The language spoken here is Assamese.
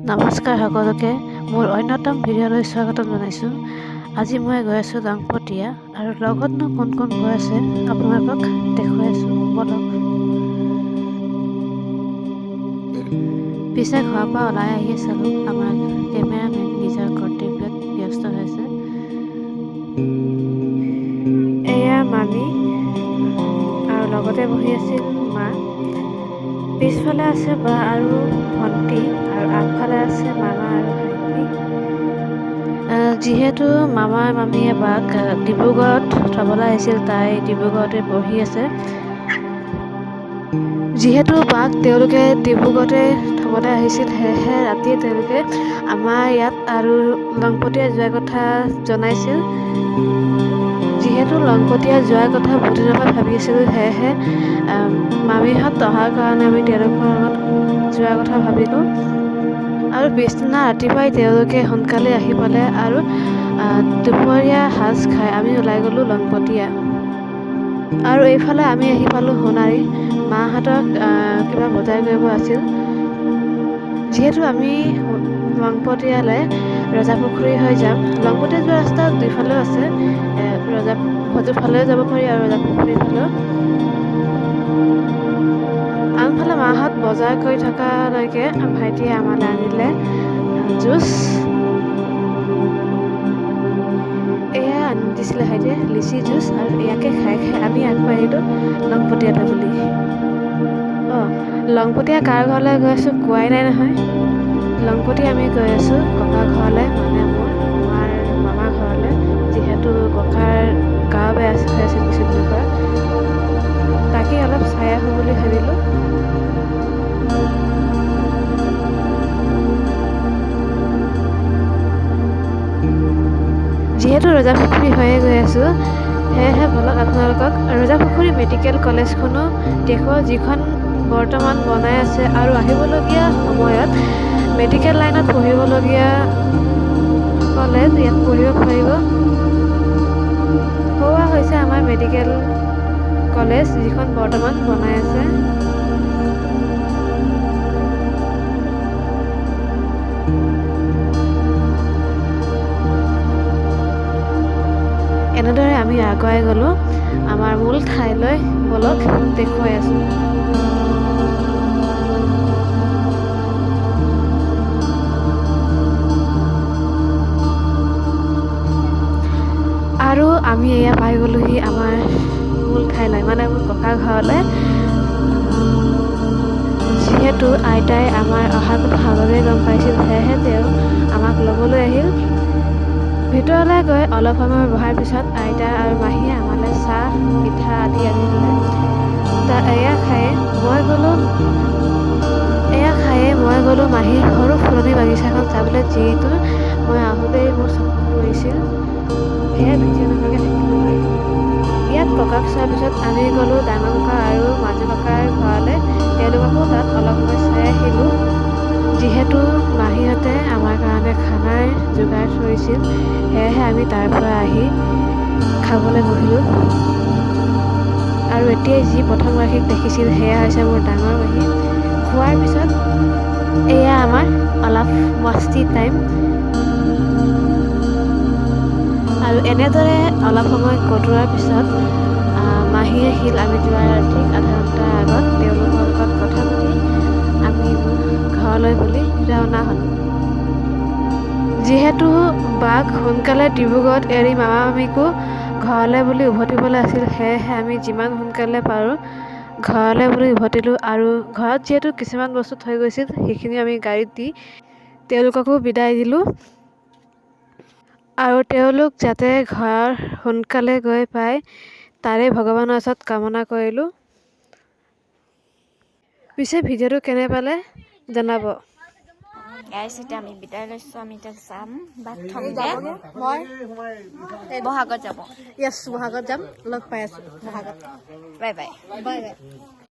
নমস্কাৰ সকলোকে মোৰ অন্যতম ভিডিঅ'লৈ স্বাগতম জনাইছোঁ। আজি মই গৈ আছোঁ লংপতিয়া আৰু লগতনো কোন কোন গৈ আছে আপোনালোকক দেখুৱাই আছোঁ বলক। পিছে ঘৰৰ পৰা ওলাই আহি চালোঁ আমাৰ কেমেৰামেন নিজৰ কৰ্তব্যত ব্যস্ত হৈছে। এয়া মামী আৰু লগতে বহি আছিল মা, পিছফালে আছে বা আৰু ভণ্টি আৰু আগফালে আছে মামা আৰু ভাইটি। যিহেতু মামা মামীয়ে বাক ডিব্ৰুগড়ত থ'বলৈ আহিছিল, তাই ডিব্ৰুগড়তে পঢ়ি আছে। যিহেতু বাক তেওঁলোকে ডিব্ৰুগড়তে থ'বলৈ আহিছিল, সেয়েহে ৰাতিয়ে তেওঁলোকে আমাৰ ইয়াত আৰু লংপতিয়া যোৱাৰ কথা জনাইছিল। যিহেতু লংপতিয়া যোৱাৰ কথা বহুদিনৰ পৰা ভাবি আছিলোঁ, সেয়েহে মামীহঁত অহাৰ কাৰণে আমি তেওঁলোকৰ লগত যোৱাৰ কথা ভাবিলোঁ। আৰু পিছদিনা ৰাতিপুৱাই তেওঁলোকে সোনকালে আহি পালে আৰু দুপৰীয়া সাজ খাই আমি ওলাই গ'লোঁ লংপতিয়া। আৰু এইফালে আমি আহি পালোঁ সোণাৰী। মাহঁতক কিবা বজাৰ কৰিব আছিল। যিহেতু আমি লংপতিয়ালৈ ৰজাপুখুৰী হৈ যাম, লংপতিয়া যোৱা ৰাস্তা দুইফালেও আছে, ভজুৰ ফালেও যাব পাৰি আৰু ৰজাপুখুৰীৰ ফালেও। আনফালে মাহঁত বজাৰ কৰি থকালৈকে ভাইটিয়ে আমালৈ আনিলে জুচ। এয়া আনি দিছিলে ভাইটিয়ে লিচি জুচ, আৰু ইয়াকে খাই খাই আমি আগবাঢ়িলোঁ লংপতিয়ালৈ বুলি। লংপতিয়া কাৰ ঘৰলৈ গৈ আছোঁ কোৱাই নাই নহয়। লংপতিয়া আমি গৈ আছোঁ ককাৰ ঘৰলৈ, মানে মোৰ মাৰ মামাৰ ঘৰলৈ। যিহেতু ককাৰ গা বেয়া হৈ আছিল কিছুদিনৰ পৰা, তাকে অলপ চাই আহোঁ বুলি ভাবিলোঁ। যিহেতু ৰজাপুখুৰী হৈয়ে গৈ আছোঁ, সেয়েহে বলক আপোনালোকক ৰজাপুখুৰী মেডিকেল কলেজখনো দেখুৱাওঁ, যিখন বৰ্তমান বনাই আছে আৰু আহিবলগীয়া সময়ত মেডিকেল লাইনত পঢ়িবলগীয়া সকলে ইয়াত পঢ়িব পাৰিব। সেয়া হৈছে আমাৰ মেডিকেল কলেজ, যিখন বৰ্তমান বনাই আছে। এনেদৰে আমি আগুৱাই গ'লোঁ আমাৰ মূল ঠাইলৈ, বলক দেখুৱাই আছোঁ। আৰু আমি এয়া পাই গ'লোহি আমাৰ মূল ঠাইলৈ, মানে মোৰ ককাৰ ঘৰলৈ। যিহেতু আইতাই আমাৰ অহাৰ কথা আগতেই গম পাইছিল, সেয়েহে তেওঁ আমাক ল'বলৈ আহিল। ভিতৰলৈ গৈ অলপ সময় বহাৰ পিছত আইতা আৰু মাহীয়ে আমালৈ চাহ পিঠা আদি আনি দিলে। এয়া খায়ে মই গ'লোঁ মাহীৰ সৰু ফুলনি বাগিচাখন চাবলৈ, যিটো মই আহোঁতেই মোৰ চকুত পৰিছিল। সেয়া ভিডিঅ' নকৰাকৈ থাকিব নোৱাৰিলোঁ। ইয়াত ককাক চোৱাৰ পিছত আমি গ'লোঁ ডাঙৰ ককা আৰু মাজু ককাৰ ঘৰলৈ, তেওঁলোককো তাত অলপ সময় চাই আহিলোঁ। যিহেতু মাহীহঁতে আমাৰ কাৰণে খানাৰ যোগাৰ ধৰিছিল, সেয়েহে আমি তাৰ পৰা আহি খাবলৈ বহিলোঁ। আৰু এতিয়াই যি প্ৰথমগৰাকীক দেখিছিল, সেয়া হৈছে মোৰ ডাঙৰ মাহী। খোৱাৰ পিছত এয়া আমাৰ অলপ মস্তি টাইম। আৰু এনেদৰে অলপ সময় কটোৱাৰ পিছত মাহী আহিল আমি যোৱাৰ ঠিক আধা ঘণ্টাৰ আগত। তেওঁলোকৰ লগত কথা পাতি আমি ঘৰলৈ বুলি ৰাওনা হ'লোঁ। যিহেতু বাক সোনকালে ডিব্ৰুগড়ত এৰি মামা মামীকো ঘৰলৈ বুলি উভতিবলৈ আছিল, সেয়েহে আমি যিমান সোনকালে পাৰোঁ ঘৰলৈ বুলি উভতিলোঁ। আৰু ঘৰত যিহেতু কিছুমান বস্তু থৈ গৈছিল, সেইখিনি আমি গাড়ীত দি তেওঁলোককো বিদায় দিলোঁ। আৰু তেওঁলোক যাতে ঘৰ সোনকালে গৈ পায়, তাৰে ভগৱানৰ ওচৰত কামনা কৰিলোঁ। পিছে ভিডিঅ'টো কেনে পালে জনাব। গাইছ, এতিয়া আমি বিদায় লৈছোঁ। আমি এতিয়া যাম বাট থমগৈ। মই বহাগত যাব। বহাগত যাম, লগ পাই আছোঁ বহাগত। Bye bye. Bye bye.